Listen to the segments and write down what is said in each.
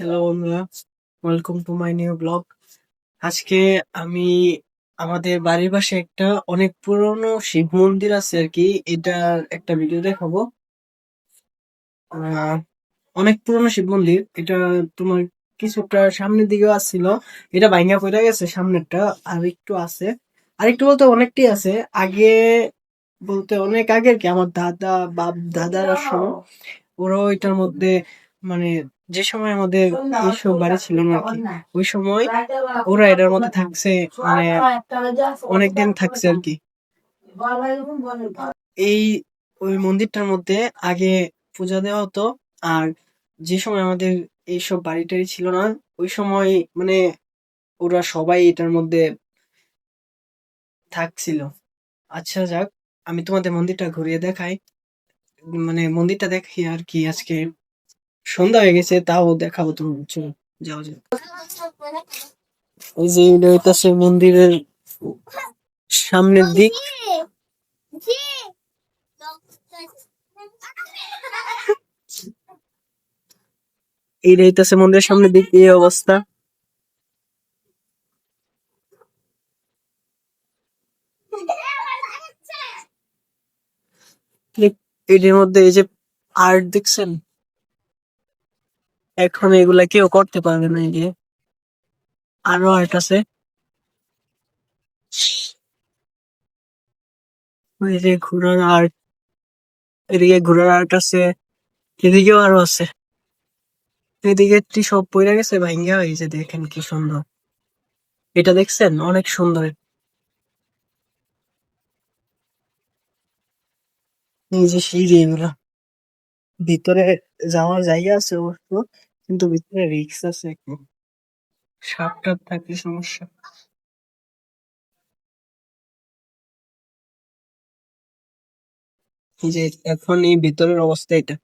Hello বন্ধুরা, welcome to my new blog. আজকে আমি আমাদের বাড়ির পাশে একটা অনেক পুরনো শিব মন্দির আছে আর কি, এটার একটা ভিডিও দেখাবো। আহ, অনেক পুরনো শিব মন্দির এটা। তোমার কিছুটা সামনের দিকেও আসছিল, এটা ভাঙা পড়ে গেছে সামনেরটা। আর একটু আছে, আর একটু বলতে অনেকটাই আছে। আগে বলতে অনেক আগের কি, আমার দাদা বাপ দাদার সময় ওরাও এটার মধ্যে, মানে যে সময় আমাদের এইসব বাড়ি ছিল না আর কি, ওই সময় ওরা এটার মধ্যে থাকছে, মানে অনেকদিন থাকছে আর কি। এই ওই মন্দিরটার মধ্যে আগে পূজা দেওয়া হতো। আর যে সময় আমাদের এইসব বাড়ি টাড়ি ছিল না, ওই সময় মানে ওরা সবাই এটার মধ্যে থাকছিল। আচ্ছা যাক, আমি তোমাদের মন্দিরটা ঘুরিয়ে দেখাই, মানে মন্দিরটা দেখি আর কি। আজকে সন্ধ্যা হয়ে গেছে, তাও দেখাবো তুমি, চলো যাও যাও। এই যে এটা হইতাছে মন্দিরের সামনের দিক। এইটা হইতাছে মন্দিরের সামনের দিক, এই অবস্থা। এটার মধ্যে এই যে আর্ট দেখছেন, এখন এগুলা কেউ করতে পারবে না। এই যে আরো আর্ট আছে, ওই যে ঘোড়ার আর্ট, এদিকে ঘোড়ার আর্ট আছে, এদিকেও আরো আছে। এদিকে সব পড়ে গেছে, ভাঙ্গা হয়ে গেছে, দেখেন কি সুন্দর। এটা দেখছেন, অনেক সুন্দর। এই যে সিঁড়ি এগুলা, ভিতরে যাওয়ার জায়গা আছে অবশ্য, কিন্তু ভিতরে রিক্স আছে একটু, সাপ টাপ থাকলে সমস্যা। এই যে এখন এই ভিতরের অবস্থা এটা,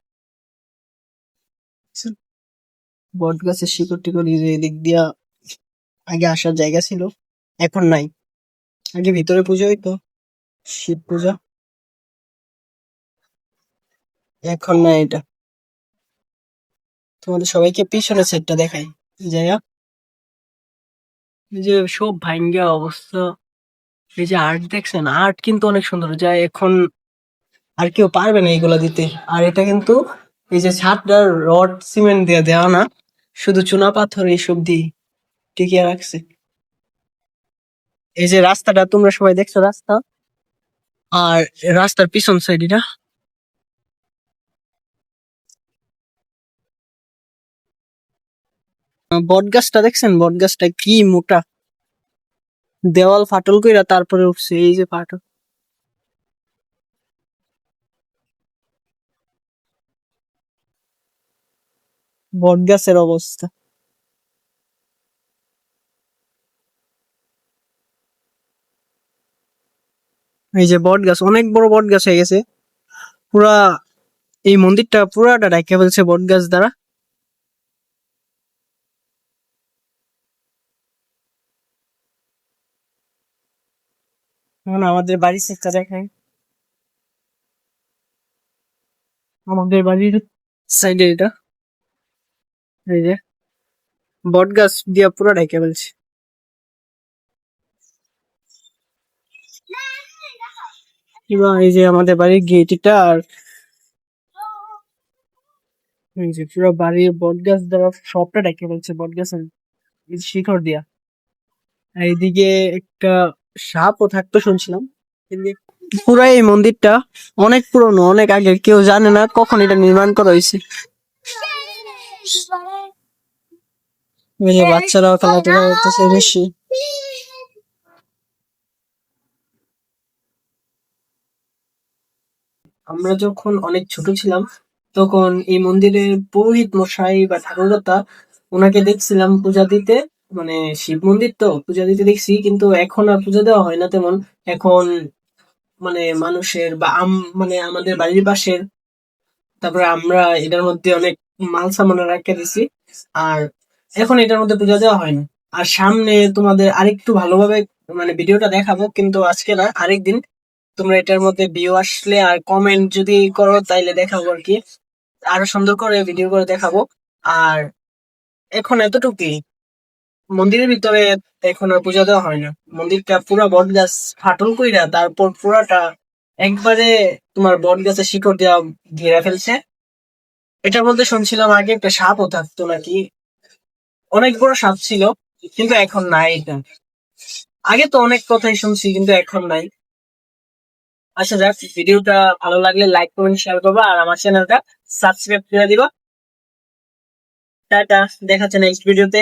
বট গাছের শিকড় টিকড়, এই যে এদিক দিয়া আগে আসার জায়গা ছিল, এখন নাই। আগে ভিতরে পুজো হইতো, শিব পূজা, এখন নাই এটা। তোমাদের সবাইকে পিছনের সেটটা দেখাই, যাইয়া এই যে সব ভাঙ্গা অবস্থা। এই যে আর্ট দেখছেন, আর্ট কিন্তু অনেক সুন্দর, যা এখন আর কেউ পারবে না এগুলা দিতে। আর এটা কিন্তু এই যে ছাদটা রড সিমেন্ট দিয়ে দেওয়া না, শুধু চুনা পাথর এইসব দিয়ে টিকিয়ে রাখছে। এই যে রাস্তাটা তোমরা সবাই দেখছো, রাস্তা আর রাস্তার পিছন সাইড এটা। বট গাছটা দেখছেন, বট গাছটা কি মোটা, দেওয়াল ফাটল কইরা তারপরে উঠছে, এই যে ফাটল। বট গাছের অবস্থা, এই যে বট গাছ, অনেক বড় বট গাছ হয়ে গেছে পুরা। এই মন্দিরটা পুরাটা ঢাকা ফেলছে বট গাছ দ্বারা। এখন আমাদের বাড়ির দিকটা দেখাই, আমাদের বাড়ির সাইডে এটা, এই যে বট গাছ দিয়া পুরা ঢাকা ফেলছে। এবার এই যে আমাদের বাড়ির গেট এটা, আর এই যে পুরো বাড়ির বট গাছ দ্বারা সবটা ঢেকে ফেলছে বট গাছের এই শিকড় দিয়া। আর এইদিকে একটা সাপও থাকতো শুনছিলাম। পুরা এই মন্দিরটা অনেক পুরনো, অনেক আগে, কেউ জানে না কখন এটা নির্মাণ করা হয়েছে। ওই যে বাচ্চারাও খেলাধুলা করতেছে বেশি। আমরা যখন অনেক ছোট ছিলাম, তখন এই মন্দিরের পুরোহিত মশাই বা ঠাকুরতা, ওনাকে দেখছিলাম পূজা দিতে। মানে শিব মন্দির তো পূজা দিতে দেখছি, কিন্তু এখন আর পূজা দেওয়া হয় না তেমন। এখন মানে মানুষের বা মানে আমাদের বাড়ির পাশের, তারপরে আমরা এটার মধ্যে অনেক মাল সামান রাখতে দিছি। আর এখন এটার মধ্যে পূজা দেওয়া হয় না। আর সামনে তোমাদের আরেকটু ভালোভাবে মানে ভিডিওটা দেখাবো, কিন্তু আজকে না, আরেকদিন। তোমরা এটার মধ্যে ভিউ আসলে আর কমেন্ট যদি করো তাইলে দেখাবো আর কি, আরো সুন্দর করে ভিডিও করে দেখাবো। আর এখন এতটুকুই। মন্দিরের ভিতরে এখন আর পূজা দেওয়া হয় না। মন্দিরটা পুরা বট গাছ ফাটল কইরা তারপর পুরাটা একবারে তোমার বট গাছের শিকড় দেওয়া ঘেরা ফেলছে। এটার মধ্যে শুনছিলাম আগে একটা সাপও থাকতো নাকি, অনেক বড় সাপ ছিল, কিন্তু এখন নাই এটা। আগে তো অনেক কথাই শুনছি কিন্তু এখন নাই। আচ্ছা যাক, ভিডিওটা ভালো লাগলে লাইক কমেন্ট শেয়ার করবা আর আমার চ্যানেলটা সাবস্ক্রাইব করে দিবা। টাটা, দেখা হচ্ছে নেক্সট ভিডিওতে।